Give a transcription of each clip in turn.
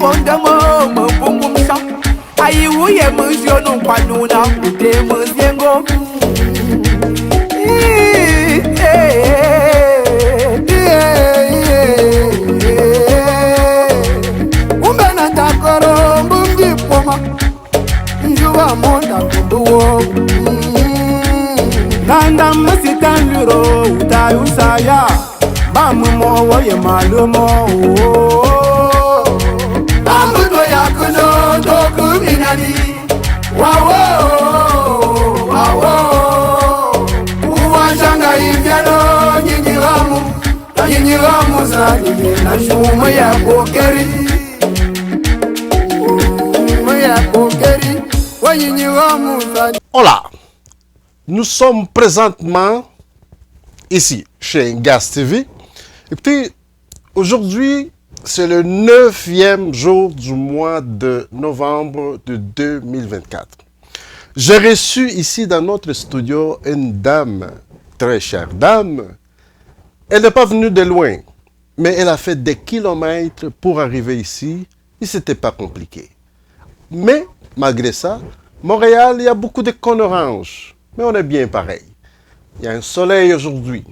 mondamo mpumbumsha ayiwuye muzyono kwanuna ute muzyengo umbena takoro mbungipoma njuwa monda kumbuwo nanda musikanjuro utayusaya mamumo woye malumo amudo yakuno dokuminani wawo uwashanga ivyano nyinyiwamu zalile na shumo ya kokeri Hola, nous sommes présentement ici chez Ngas TV. Écoutez, aujourd'hui, c'est le 9e jour du mois de novembre de 2024. J'ai reçu ici dans notre studio une dame, très chère dame. Elle n'est pas venue de loin, mais elle a fait des kilomètres pour arriver ici. Et ce n'était pas compliqué. Mais, malgré ça, Montréal, il y a beaucoup de cônes oranges. Mais on est bien pareil. Il y a un soleil aujourd'hui.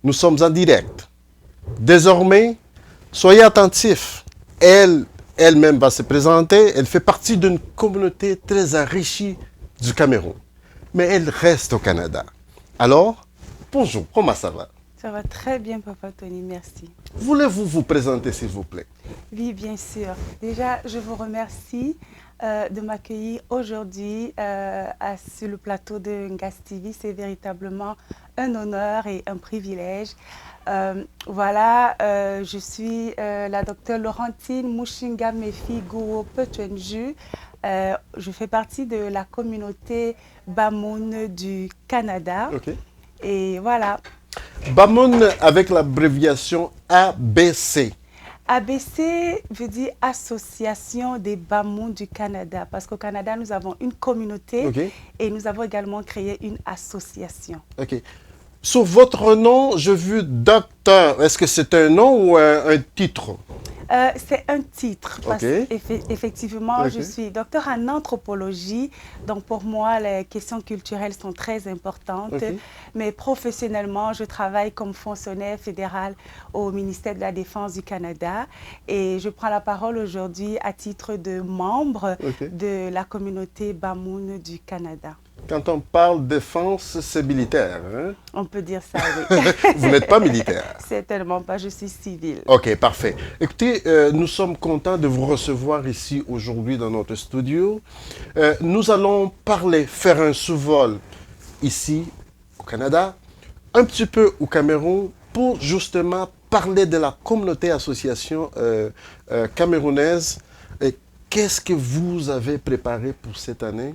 Nous sommes en direct. Désormais, soyez attentifs. Elle-même va se présenter. Elle fait partie d'une communauté très enrichie du Cameroun. Mais elle reste au Canada. Alors, bonjour, comment ça va? Ça va très bien, Papa Tony, merci. Voulez-vous vous présenter, s'il vous plaît? Oui, bien sûr. Déjà, je vous remercie de m'accueillir aujourd'hui sur le plateau de Ngas TV. C'est véritablement un honneur et un privilège. Voilà, je suis la docteure Laurentine Mushinga Mefi Gouo Petwenju. Je fais partie de la communauté Bamoun du Canada. Okay. Et voilà. Bamoun avec l'abréviation ABC. ABC veut dire Association des Bamoun du Canada, parce qu'au Canada, nous avons une communauté et nous avons également créé une association. Ok. Sur votre nom, j'ai vu docteur. Est-ce que c'est un nom ou un titre? C'est un titre, parce qu'effectivement, je suis docteur en anthropologie, donc pour moi, les questions culturelles sont très importantes, mais professionnellement, je travaille comme fonctionnaire fédéral au ministère de la Défense du Canada et je prends la parole aujourd'hui à titre de membre de la communauté Bamoun du Canada. Quand on parle défense, c'est militaire, hein? On peut dire ça, oui. Vous n'êtes pas militaire? Certainement pas, je suis civile. Ok, parfait. Écoutez, nous sommes contents de vous recevoir ici aujourd'hui dans notre studio. Nous allons faire un sous-vol ici au Canada, un petit peu au Cameroun, pour justement parler de la communauté association camerounaise. Qu'est-ce que vous avez préparé pour cette année?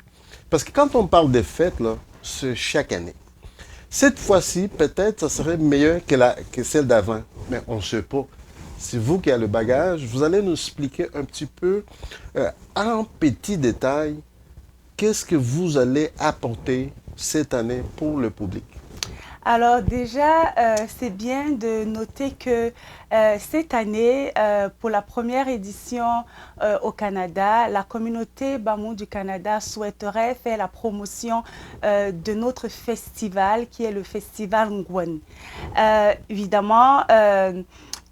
Parce que quand on parle des fêtes, c'est chaque année. Cette fois-ci, peut-être, ça serait meilleur que celle d'avant. Mais on ne sait pas. C'est vous qui avez le bagage. Vous allez nous expliquer un petit peu, en petits détails, qu'est-ce que vous allez apporter cette année pour le public. Alors déjà, c'est bien de noter que cette année, pour la première édition au Canada, la communauté Bamoun du Canada souhaiterait faire la promotion de notre festival qui est le festival Ngwen. Évidemment,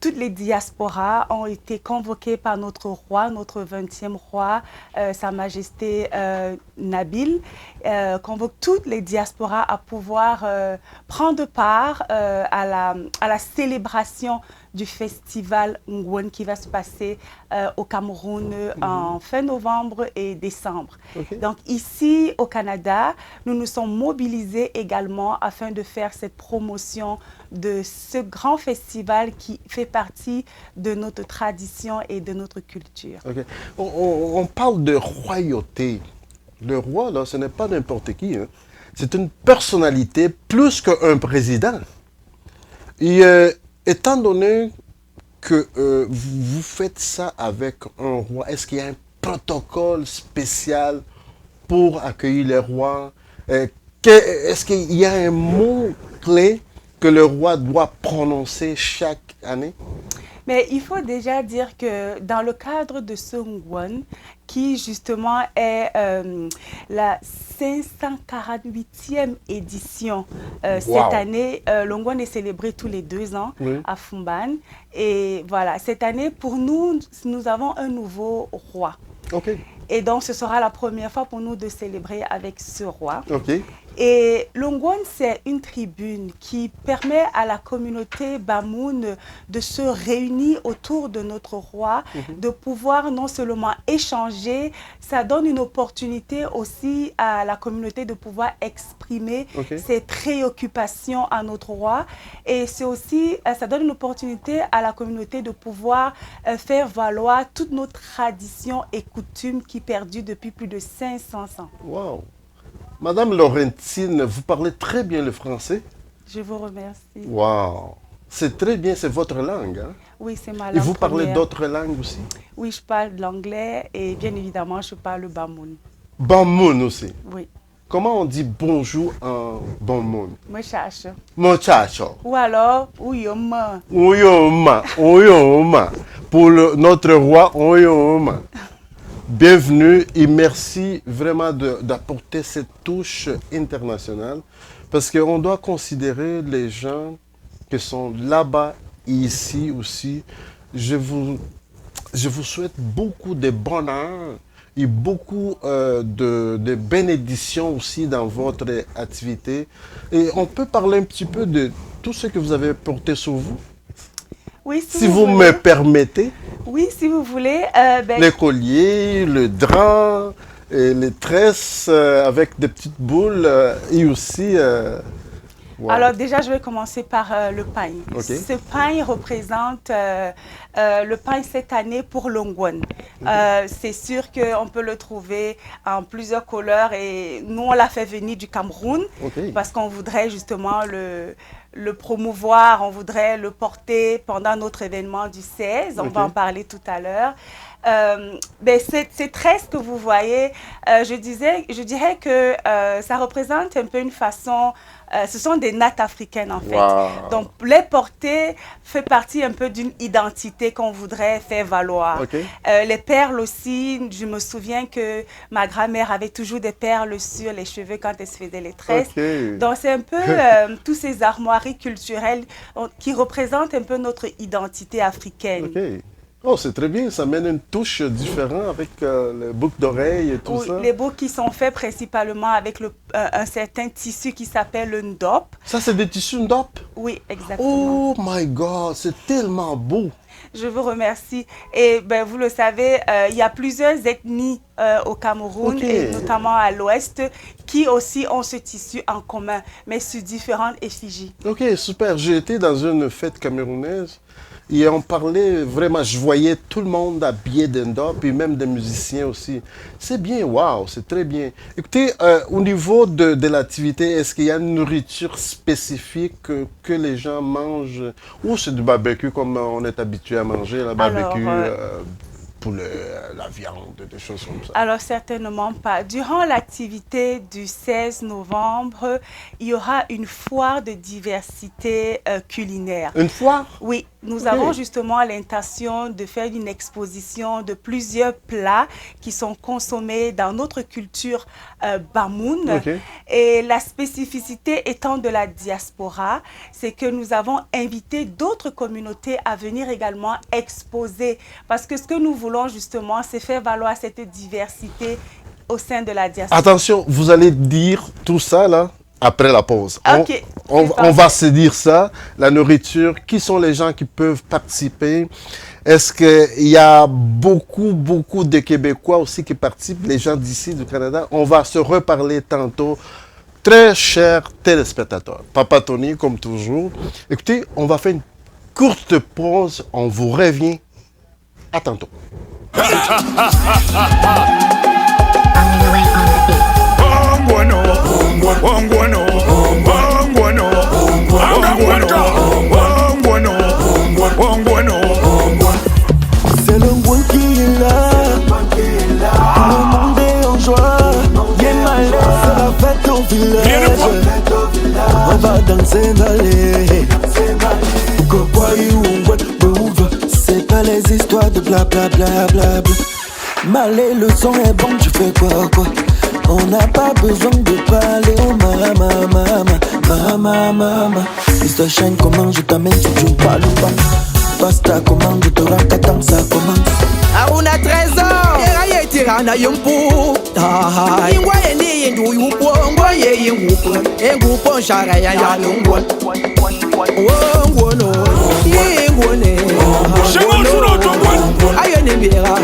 toutes les diasporas ont été convoquées par notre roi, notre 20e roi, Sa Majesté Nabil, convoque toutes les diasporas à pouvoir prendre part à la célébration du festival Ngwen qui va se passer au Cameroun en fin novembre et décembre. Donc ici au Canada, nous nous sommes mobilisés également afin de faire cette promotion de ce grand festival qui fait partie de notre tradition et de notre culture. On parle de royauté. Le roi, là, ce n'est pas n'importe qui. Hein. C'est une personnalité plus qu'un président. Et étant donné que vous faites ça avec un roi, est-ce qu'il y a un protocole spécial pour accueillir les rois? Est-ce qu'il y a un mot clé que le roi doit prononcer chaque année? Mais il faut déjà dire que dans le cadre de ce Ngwon, qui justement est la 548e édition cette année, le Ngwon est célébré tous les 2 ans à Fumban. Et voilà, cette année, pour nous, nous avons un nouveau roi. OK. Et donc, ce sera la première fois pour nous de célébrer avec ce roi. OK. Et le Ngwon, c'est une tribune qui permet à la communauté Bamoun de se réunir autour de notre roi, de pouvoir non seulement échanger, ça donne une opportunité aussi à la communauté de pouvoir exprimer ses préoccupations à notre roi. Et c'est aussi, ça donne une opportunité à la communauté de pouvoir faire valoir toutes nos traditions et coutumes qui perdurent depuis plus de 500 ans. Wow. Madame Laurentine, vous parlez très bien le français. Je vous remercie. Wow. C'est très bien, c'est votre langue. Hein? Oui, c'est ma langue. Et vous parlez première. d'autres langues aussi? Oui, je parle l'anglais et bien évidemment, je parle le Bamoun. Bamoun aussi? Oui. Comment on dit bonjour en Bamoun? Muchacho. Muchacho. Ou alors, Uyoma. Uyoma. Uyoma. Pour notre roi, Uyoma. Bienvenue et merci vraiment d'apporter cette touche internationale parce qu'on doit considérer les gens qui sont là-bas et ici aussi. Je vous souhaite beaucoup de bonheur et beaucoup de bénédictions aussi dans votre activité. Et on peut parler un petit peu de tout ce que vous avez porté sur vous? Oui, si vous me permettez. Oui, si vous voulez. Les colliers, le drap, et les tresses avec des petites boules et aussi... Wow. Alors déjà, je vais commencer par le pain. Ce pain représente le pain cette année pour le Ngwon. C'est sûr qu'on peut le trouver en plusieurs couleurs et nous, on l'a fait venir du Cameroun parce qu'on voudrait justement le promouvoir, on voudrait le porter pendant notre événement du 16. On va en parler tout à l'heure. Ces tresses que vous voyez, je dirais que ça représente un peu une façon, ce sont des nattes africaines en fait. Wow. Donc les porter fait partie un peu d'une identité qu'on voudrait faire valoir. Les perles aussi, je me souviens que ma grand-mère avait toujours des perles sur les cheveux quand elle se faisait les tresses. Donc c'est un peu tous ces armoiries culturelles qui représentent un peu notre identité africaine. Oh, c'est très bien, ça mène une touche différente avec les boucles d'oreilles et tout ça. Les boucles qui sont faits principalement avec un certain tissu qui s'appelle le ndop. Ça, c'est des tissus ndop? Oui, exactement. Oh my God, c'est tellement beau. Je vous remercie. Et vous le savez, il y a plusieurs ethnies au Cameroun, et notamment à l'ouest, qui aussi ont ce tissu en commun, mais sous différentes effigies. Ok, super. J'ai été dans une fête camerounaise. Et on parlait vraiment, je voyais tout le monde habillé d'Indop et même des musiciens aussi. C'est bien, waouh, c'est très bien. Écoutez, au niveau de l'activité, est-ce qu'il y a une nourriture spécifique que les gens mangent? Ou c'est du barbecue comme on est habitué à manger, la barbecue, poulet, la viande, des choses comme ça? Alors, certainement pas. Durant l'activité du 16 novembre, il y aura une foire de diversité culinaire. Une foire? Oui. Nous avons justement l'intention de faire une exposition de plusieurs plats qui sont consommés dans notre culture Bamoun. Et la spécificité étant de la diaspora, c'est que nous avons invité d'autres communautés à venir également exposer. Parce que ce que nous voulons justement, c'est faire valoir cette diversité au sein de la diaspora. Attention, vous allez dire tout ça là après la pause. On va se dire ça, la nourriture, qui sont les gens qui peuvent participer? Est-ce qu'il y a beaucoup de Québécois aussi qui participent, les gens d'ici, du Canada? On va se reparler tantôt. Très chers téléspectateurs, Papa Tony, comme toujours. Écoutez, on va faire une courte pause, on vous revient. À tantôt. C'est le Ngwon qui est là. Tout le monde est en joie. C'est la fête au village. On va danser dans les. histoires de blablabla. Malé, le son est bon, tu fais quoi? On n'a pas besoin de parler, oh mama. Mr. Shine, comment je t'amène si tu ne parles pas? Basta, comment je te racatam, ça commence. Auna trésor, eraye tirana yumpu. Ingwa yeni yendu yumpu, ngwa ye yumpu. Engu ponshara ya yalungwa. Wongwono, yengwone. Shemoshuno tongwa. Ayone mbira.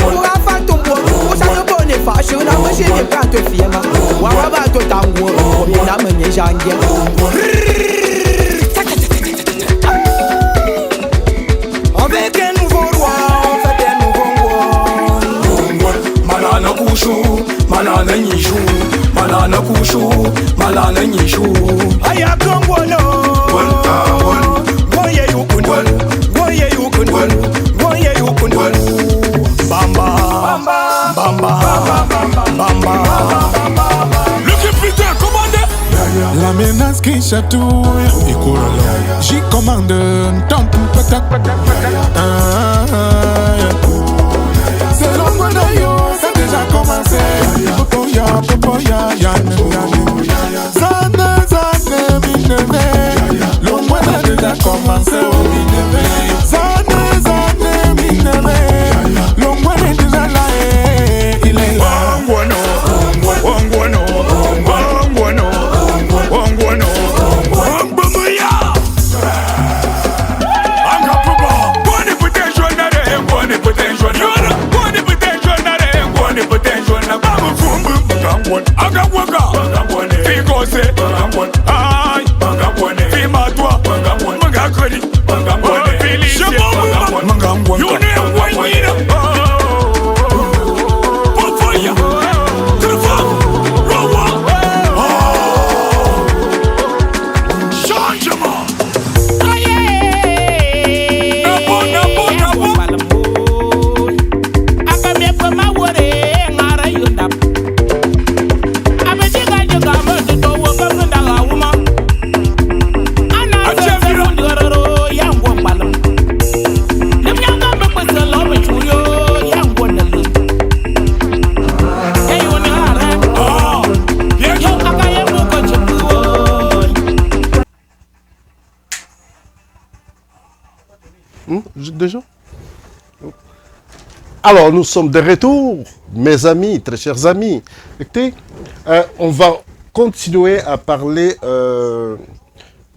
Urafa tumbo, usano bone fashion na mashine kanto fiema. Wawaba to tango, obina menye jange. Avec un nouveau roi, on fait un nouveau roi. Malana kushu, malana nyishu. Malana kushu, malana nyishu. Aya kongwono. Goye yukun. Goye yukun. Goye yukun. Bamba. Le capitaine commandé. La menace qui chatouille, j'y commande un temps pour patak. C'est l'ombre d'ailleurs, ça a déjà commencé. Popoya, yann. Zane, mineve. L'ombre a déjà commencé, oh mineve. Zane, mineve. L'ombre est déjà là, il est là. Wongwono. Déjà? Alors, nous sommes de retour, mes amis, très chers amis. Écoutez, on va continuer à parler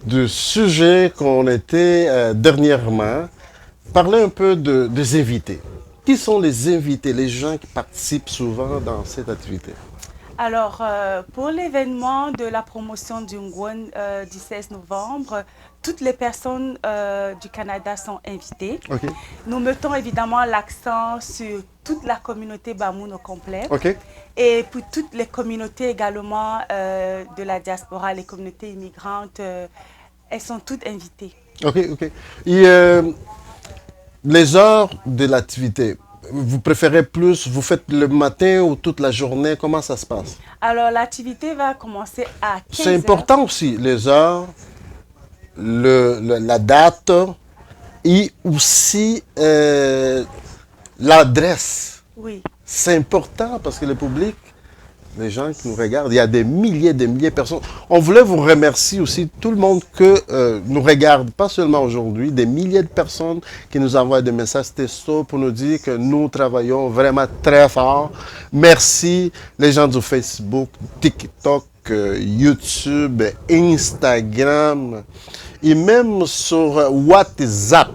du sujet qu'on était dernièrement. Parler un peu des invités. Qui sont les invités, les gens qui participent souvent dans cette activité? Alors, pour l'événement de la promotion du Ngwon du 16 novembre, toutes les personnes du Canada sont invitées. Okay. Nous mettons évidemment l'accent sur toute la communauté Bamoun au complet. Okay. Et pour toutes les communautés également de la diaspora, les communautés immigrantes, elles sont toutes invitées. Ok. Et les heures de l'activité, vous préférez plus, vous faites le matin ou toute la journée, comment ça se passe? Alors, l'activité va commencer à 15 C'est important aussi, les heures, la date et aussi l'adresse. Oui. C'est important parce que le public, les gens qui nous regardent, il y a des milliers de personnes. On voulait vous remercier aussi, tout le monde qui nous regarde, pas seulement aujourd'hui, des milliers de personnes qui nous envoient des messages textos pour nous dire que nous travaillons vraiment très fort. Merci les gens du Facebook, TikTok, YouTube, Instagram et même sur WhatsApp.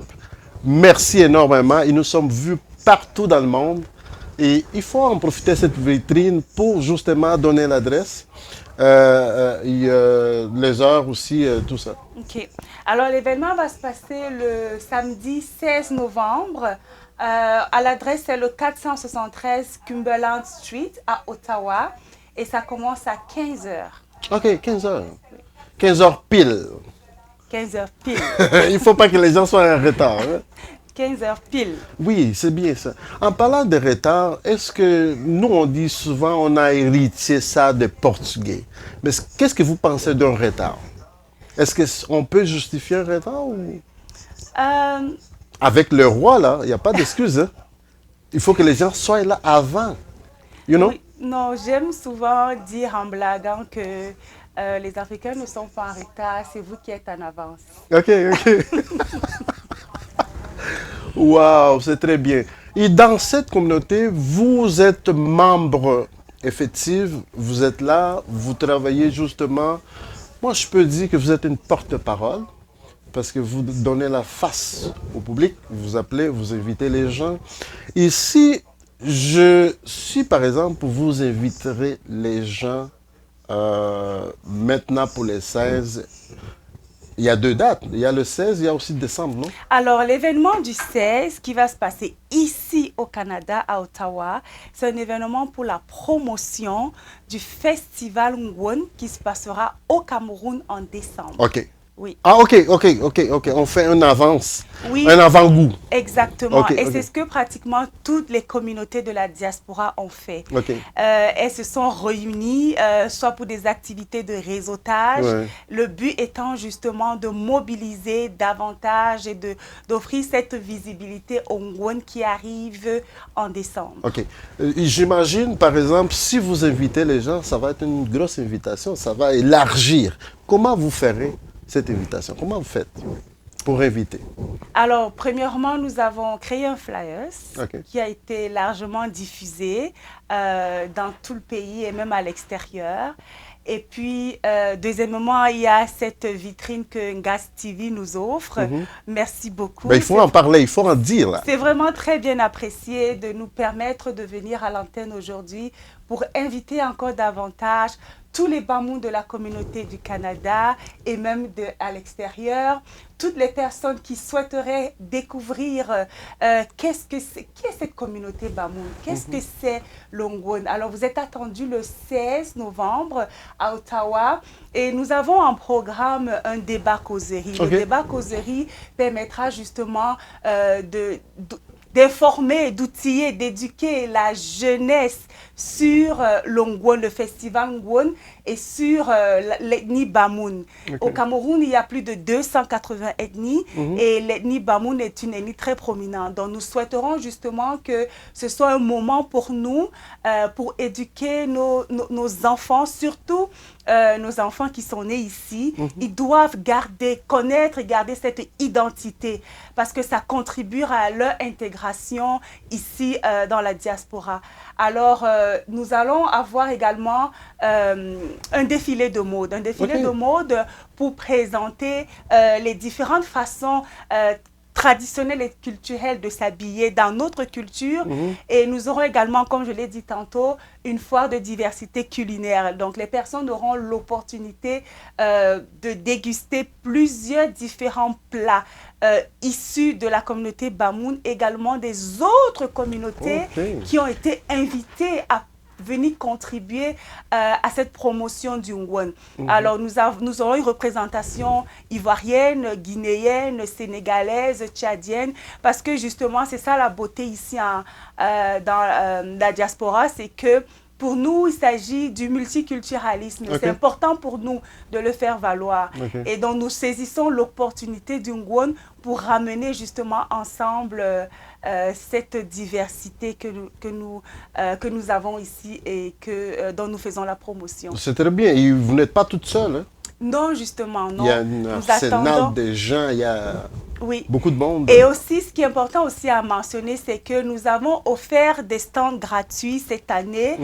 Merci énormément et nous sommes vus partout dans le monde. Et il faut en profiter de cette vitrine pour justement donner l'adresse, les heures aussi, tout ça. Ok. Alors, l'événement va se passer le samedi 16 novembre. À l'adresse, c'est le 473 Cumberland Street à Ottawa. Et ça commence à 15h. Ok, 15h. 15h pile. 15h pile. Il ne faut pas que les gens soient en retard. Hein? 15h pile. Oui, c'est bien ça. En parlant de retard, est-ce que nous, on dit souvent, on a hérité ça des Portugais. Mais qu'est-ce que vous pensez d'un retard? Est-ce qu'on peut justifier un retard ou... avec le roi, là, il n'y a pas d'excuse. Hein. Il faut que les gens soient là avant. You know? Oui, non, j'aime souvent dire en blaguant que les Africains ne sont pas en retard, c'est vous qui êtes en avance. Ok, ok. Waouh, c'est très bien. Et dans cette communauté, vous êtes membre effectif, vous êtes là, vous travaillez justement. Moi, je peux dire que vous êtes une porte-parole parce que vous donnez la face au public, vous appelez, vous invitez les gens. Et si par exemple, vous inviterez les gens maintenant pour les 16, il y a 2 dates. Il y a le 16, il y a aussi décembre, non? Alors, l'événement du 16 qui va se passer ici au Canada, à Ottawa, c'est un événement pour la promotion du festival Ngwon qui se passera au Cameroun en décembre. OK. Oui. Ah, ok. On fait une avance, Oui. un avant-goût. Exactement. Ok, Et ok. c'est ce que pratiquement toutes les communautés de la diaspora ont fait. Ok. Elles se sont réunies, soit pour des activités de réseautage, Ouais. le but étant justement de mobiliser davantage et d'offrir cette visibilité au Ngwon qui arrive en décembre. Ok. J'imagine, par exemple, si vous invitez les gens, ça va être une grosse invitation, ça va élargir. Comment vous ferez cette invitation? Comment vous faites pour inviter? Alors, premièrement, nous avons créé un flyers Ok. qui a été largement diffusé dans tout le pays et même à l'extérieur. Et puis, deuxièmement, il y a cette vitrine que Ngas TV nous offre. Merci beaucoup. Ben, il faut en parler, il faut en dire là. C'est vraiment très bien apprécié de nous permettre de venir à l'antenne aujourd'hui pour inviter encore davantage tous les Bamouns de la communauté du Canada et même à l'extérieur, toutes les personnes qui souhaiteraient découvrir qui est cette communauté Bamoun, qu'est-ce que c'est l'Ongwon. Alors vous êtes attendus le 16 novembre à Ottawa et nous avons en programme un débat causerie. Ok. Le débat causerie permettra justement d'informer, d'outiller, d'éduquer la jeunesse sur l'Ongwon, le festival Ngwon et sur l'ethnie Bamoun. Ok. Au Cameroun, il y a plus de 280 ethnies et l'ethnie Bamoun est une ethnie très prominente. Donc nous souhaiterons justement que ce soit un moment pour nous, pour éduquer nos enfants, surtout nos enfants qui sont nés ici. Ils doivent connaître et garder cette identité parce que ça contribuera à leur intégration ici dans la diaspora. Alors, nous allons avoir également un défilé de mode. Un défilé Ok. de mode pour présenter les différentes façons traditionnelles et culturelles de s'habiller dans notre culture. Et nous aurons également, comme je l'ai dit tantôt, une foire de diversité culinaire. Donc, les personnes auront l'opportunité de déguster plusieurs différents plats issus de la communauté Bamoun, également des autres communautés Ok. qui ont été invitées à venir contribuer à cette promotion du Ngwon. Alors, nous aurons une représentation ivoirienne, guinéenne, sénégalaise, tchadienne, parce que justement, c'est ça la beauté ici dans la diaspora, c'est que pour nous, il s'agit du multiculturalisme. Ok. C'est important pour nous de le faire valoir. Ok. Et donc, nous saisissons l'opportunité du Ngwon pour ramener justement ensemble cette diversité que nous avons ici et dont nous faisons la promotion. C'est très bien. Et vous n'êtes pas toute seule. Hein? Non, justement, non. Il y a un Nous arsenal attendons. de gens, il y a Oui. beaucoup de monde. Et aussi, ce qui est important aussi à mentionner, c'est que nous avons offert des stands gratuits cette année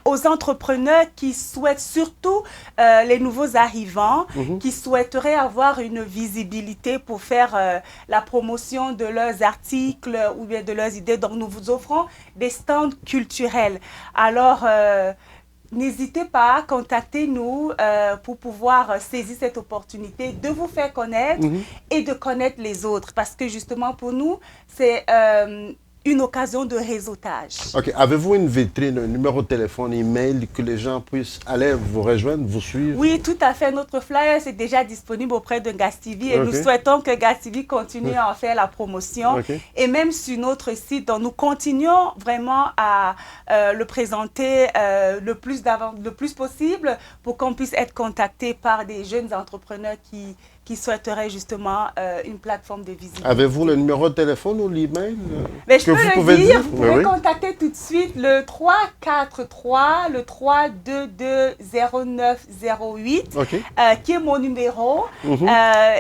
aux entrepreneurs qui souhaitent, surtout les nouveaux arrivants, qui souhaiteraient avoir une visibilité pour faire la promotion de leurs articles ou bien de leurs idées. Donc, nous vous offrons des stands culturels. Alors, n'hésitez pas à contacter nous pour pouvoir saisir cette opportunité de vous faire connaître et de connaître les autres. Parce que justement, pour nous, c'est une occasion de réseautage. Ok. Avez-vous une vitrine, un numéro de téléphone, email, que les gens puissent aller vous rejoindre, vous suivre? Oui, tout à fait. Notre flyer est déjà disponible auprès de Ngas TV et Ok. nous souhaitons que Ngas TV continue à en faire la promotion. Ok. Et même sur notre site, donc nous continuons vraiment à le présenter le plus possible pour qu'on puisse être contacté par des jeunes entrepreneurs qui qui souhaiteraient justement une plateforme de visibilité. Avez-vous le numéro de téléphone ou l'email Mais je que peux vous le pouvez dire, vous pouvez Oui. contacter tout de suite le 343, le 322 0908, OK. qui est mon numéro.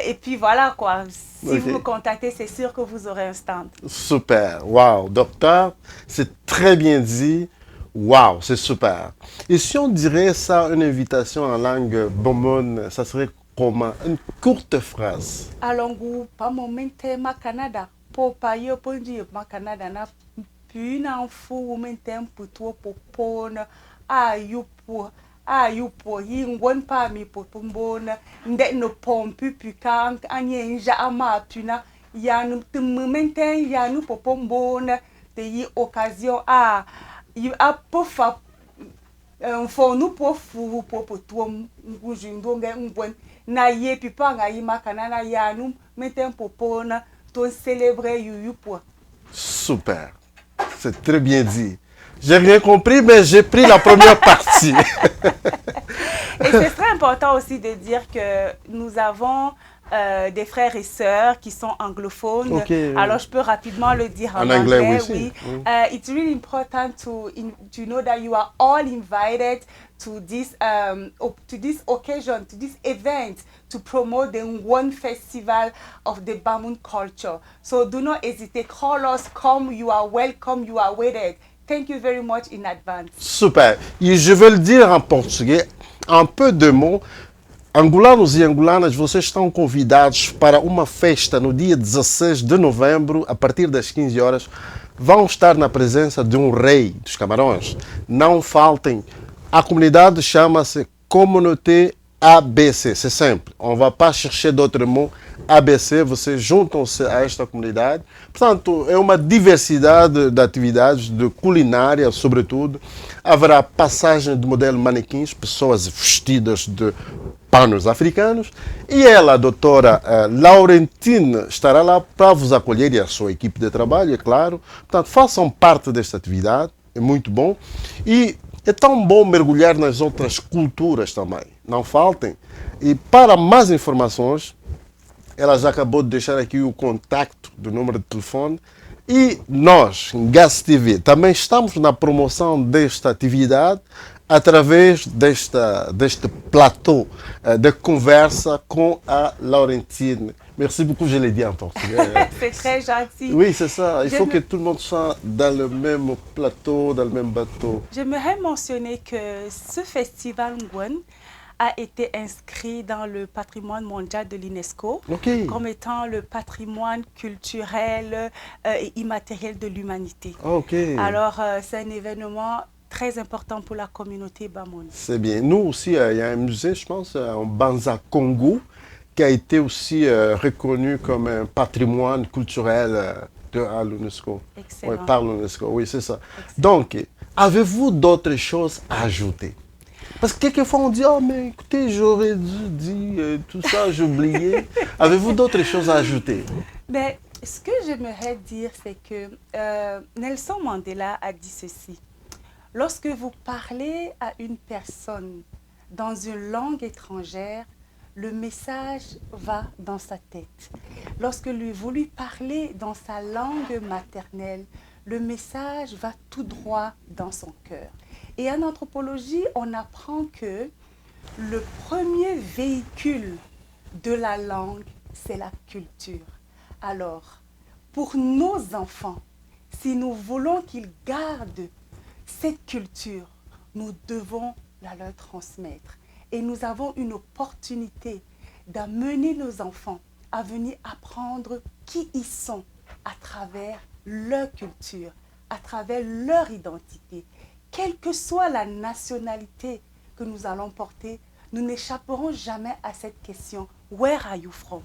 Et puis voilà quoi, si Ok. vous me contactez, c'est sûr que vous aurez un stand. Super. Wow. Docteur, c'est très bien dit. Wow, c'est super. Et si on dirait ça, une invitation en langue bomone, ça serait comment? Une courte phrase. Alongu pa momente ma Canada, po pa yo pondi ma Canada na puna fu momente puto popona ayupo yingwan pa mi popombona nde no pompu pukan anye nja ama puna yanu momente yanu popombona te yi occasion a pofa fo nu po fu po tuom ngujindo nge ngwen na ye pipa nga yi makana na yanu metem popona to célébrer yuyu po. Super. C'est très bien dit. J'ai rien compris, mais j'ai pris la première partie. Et c'est très important aussi de dire que nous avons des frères et sœurs qui sont anglophones. Okay. Alors, je peux rapidement le dire en anglais, anglais. oui. It's really important to know that you are all invited to this occasion, to this event, to promote the Ngwan Festival of the Bamoun culture. So do not hesitate. Call us, come, you are welcome, you are waited. Thank you very much in advance. Super. E je vais le dire en português, en peu de mots. Angolanos e angolanas, vocês estão convidados para uma festa no dia 16 de novembro, a partir das 15 horas. Vão estar na presença de um rei dos Camarões. Não faltem. A comunidade chama-se Communauté ABC. C'est simple. On ne va pas chercher d'autres mots. ABC, vocês juntam-se a esta comunidade. Portanto, é uma diversidade de atividades, de culinária, sobretudo. Haverá passagem de modelo manequins, pessoas vestidas de panos africanos. E ela, a doutora Laurentine, estará lá para vos acolher e a sua equipe de trabalho, é claro. Portanto, façam parte desta atividade, é muito bom. E é tão bom mergulhar nas outras culturas também. Não faltem. E para mais informações, ela já acabou de deixar aqui o contacto do número de telefone. E nós, em Gas TV, também estamos na promoção desta atividade através deste plateau de conversa com a Laurentine. Merci beaucoup, je l'ai dit en portugais. C'est très gentil. Oui, c'est ça. Il faut que tout le monde soit dans le même plateau, dans le même bateau. J'aimerais mentionner que ce festival Ngwan a été inscrit dans le patrimoine mondial de l'UNESCO comme étant le patrimoine culturel et immatériel de l'humanité. Alors, c'est un événement très important pour la communauté Bamoun. C'est bien. Nous aussi, il y a un musée, je pense, en Banza Congo, qui a été aussi reconnu comme un patrimoine culturel à l'UNESCO. Excellent. Oui, par l'UNESCO, oui, c'est ça. Excellent. Donc, avez-vous d'autres choses à ajouter? Parce que quelquefois on dit, oh mais écoutez, j'aurais dû dire tout ça, j'ai oublié. Avez-vous d'autres choses à ajouter? Mais ce que j'aimerais dire, c'est que Nelson Mandela a dit ceci. Lorsque vous parlez à une personne dans une langue étrangère, le message va dans sa tête. Lorsque vous lui parlez dans sa langue maternelle, le message va tout droit dans son cœur. Et en anthropologie, on apprend que le premier véhicule de la langue, c'est la culture. Alors, pour nos enfants, si nous voulons qu'ils gardent cette culture, nous devons la leur transmettre. Et nous avons une opportunité d'amener nos enfants à venir apprendre qui ils sont à travers leur culture, à travers leur identité. Quelle que soit la nationalité que nous allons porter, nous n'échapperons jamais à cette question. Where are you from?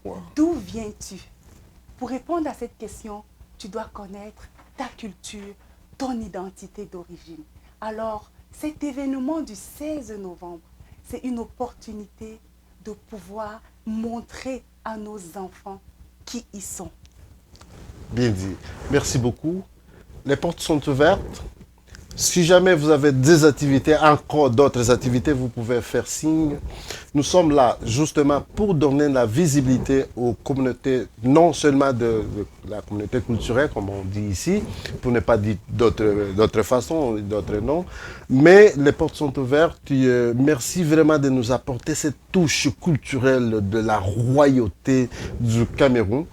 Wow. D'où viens-tu? Pour répondre à cette question, tu dois connaître ta culture, ton identité d'origine. Alors, cet événement du 16 novembre, c'est une opportunité de pouvoir montrer à nos enfants qui ils sont. Bien dit. Merci beaucoup. Les portes sont ouvertes. Si jamais vous avez des activités, encore d'autres activités, vous pouvez faire signe. Nous sommes là justement pour donner la visibilité aux communautés, non seulement de la communauté culturelle, comme on dit ici, pour ne pas dire d'autres façons, d'autres noms, mais les portes sont ouvertes. Merci vraiment de nous apporter cette touche culturelle de la royauté du Cameroun.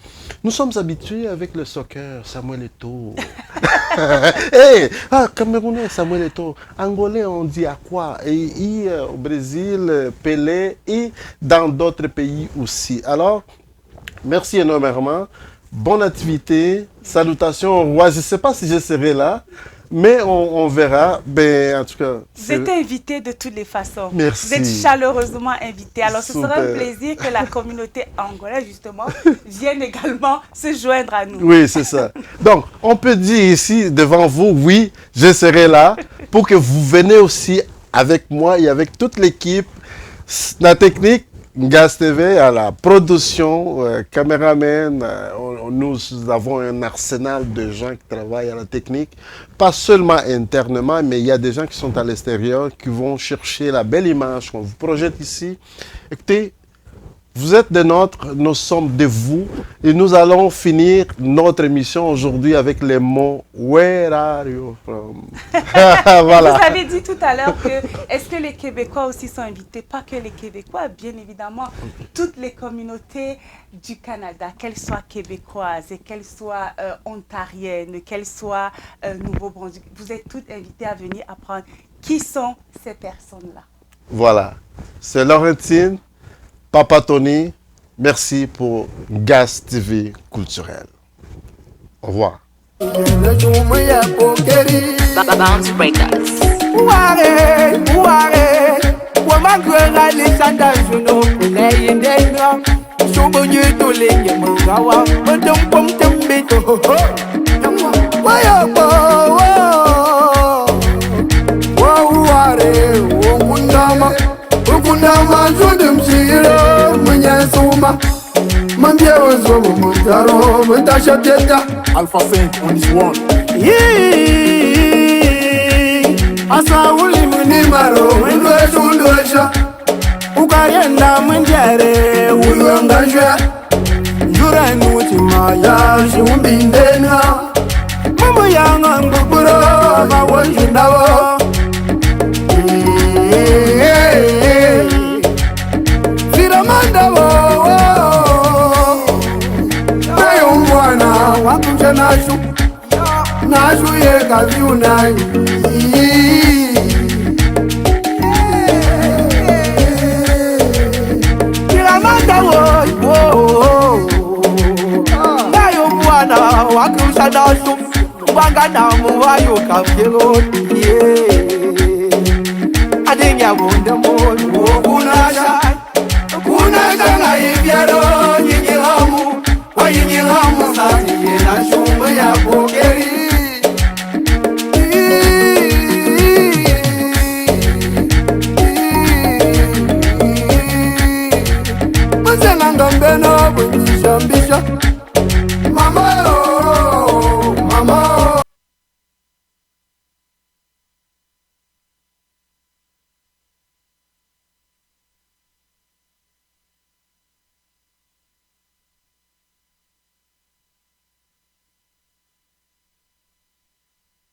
Nous sommes habitués avec le soccer, Samuel Eto'o. Hey, Camerounais, Samuel Eto'o. Angolais, on dit à quoi? Et au Brésil, Pelé et dans d'autres pays aussi. Alors, merci énormément. Bonne activité. Salutations au roi. Je ne sais pas si je serai là, mais on verra. Ben, en tout cas, vous êtes invité de toutes les façons. Merci. Vous êtes chaleureusement invité. Alors, ce Super. sera un plaisir que la communauté angolaise, justement, vienne également se joindre à nous. Oui, c'est ça. Donc, on peut dire ici, devant vous, oui, je serai là pour que vous venez aussi avec moi et avec toute l'équipe, la technique, Gaz TV, à la production, caméraman, nous avons un arsenal de gens qui travaillent à la technique, pas seulement internement, mais il y a des gens qui sont à l'extérieur, qui vont chercher la belle image qu'on vous projette ici. Écoutez, vous êtes des nôtres, nous sommes de vous, et nous allons finir notre émission aujourd'hui avec les mots « Where are you from ?» Voilà. Vous avez dit tout à l'heure que est-ce que les Québécois aussi sont invités? Pas que les Québécois, bien évidemment, toutes les communautés du Canada, qu'elles soient québécoises et qu'elles soient ontariennes, qu'elles soient Nouveau-Brunswick, vous êtes toutes invitées à venir apprendre qui sont ces personnes-là. Voilà, c'est Laurentine, Papa Tony, merci pour Gaz TV culturel. Au revoir. Bounce Breakers. Ukundama zudum siro munyasuma Mambia ozobo mutaro mutasha teta Alpha Saint on this one Asa uli munimaro Mwendwe tundosha Ukarienda mwenjere Uyongajwe Njura nuti maya Shiumbindena Mambo yanga ngukuro Mawajundawo Firamanda wo Nayo mwana wakunja Nashu ye kazi unai Firamanda wo Nayo mwana wakunja nashu Wanga namu wayo kafiro Adenya wonda mo Kunasha Kunasha ibyaro nyinyihamu Wanyinyihamu Sati yena shumba ya pokeri